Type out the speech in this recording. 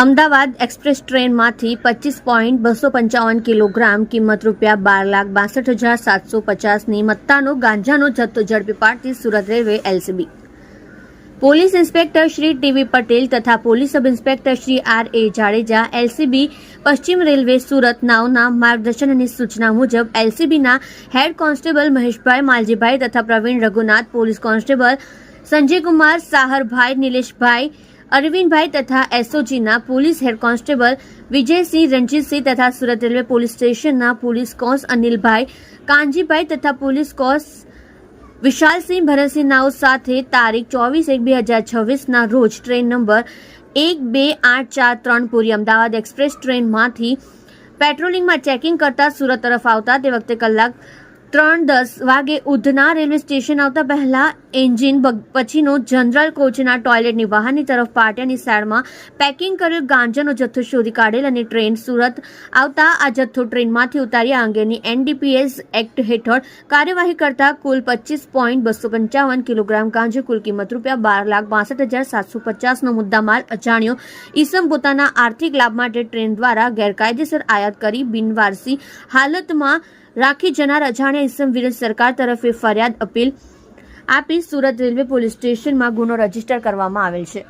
Ahmedabad express ટ્રેનમાંથી 25.255 kilogram કિંમત ₹12,62,750ની મત્તાનો ગાંજાનો જથ્થો ઝડપી પાડતી Surat railway LCB police inspector Shri T V Patel તથા police sub inspector Shri R A. Jadeja LCB પશ્ચિમ રેલવે સુરત નાવના માર્ગદર્શન અને સૂચના મુજબ એલસીબીના હેડ કોન્સ્ટેબલ મહેશભાઈ માલજીભાઈ તથા પ્રવીણ રઘુનાથ, પોલીસ કોન્સ્ટેબલ સંજયકુમાર, સાહરભાઈ, નિલેશભાઈ, અરવિંદભાઈ તથા એસઓજીના police head constable Vijaysinh, Ranjitsinh તથા સુરત રેલવે પોલીસ સ્ટેશનના પોલીસ કોન્સ અનિલભાઈ, કાનજીભાઈ તથા પોલીસ કોન્સ વિશાલસિંહ, ભરતસિંહ નાવ સાથે તારીખ 24/1/2026ના રોજ train number 128443 Puri Ahmedabad express ટ્રેનમાંથી પેટ્રોલિંગમાં ચેકિંગ કરતા સુરત તરફ આવતા તે વખતે કલાક 3:10 વાગે ઉધના રેલવે સ્ટેશન આવતા પહેલા એન્જિન પછીનો જનરલ કોચના ટોયલેટની બહારની તરફ પાટિયાની સાઈડમાં પેકિંગ કરેલ ગાંજાનો જથ્થો શોધી કાઢેલ અને ટ્રેન સુરત આવતા આ જથ્થો ટ્રેનમાંથી ઉતારી આ અંગેની એનડીપીએસ એક્ટ હેઠળ કાર્યવાહી કરતા કુલ 25.255 કિલોગ્રામ ગાંજો, કુલ કિંમત ₹12,62,750નો મુદ્દામાલ અજાણ્યો ઈસમ પોતાના આર્થિક લાભ માટે ટ્રેન દ્વારા ગેરકાયદેસર આયાત કરી બિનવારસી હાલતમાં રાખી જનાર અજાણ્યા ઈસમ વિરુદ્ધ સરકાર તરફે ફરિયાદ અપીલ આપી સુરત રેલવે પોલીસ સ્ટેશનમાં ગુનો રજીસ્ટર કરવામાં આવેલ છે।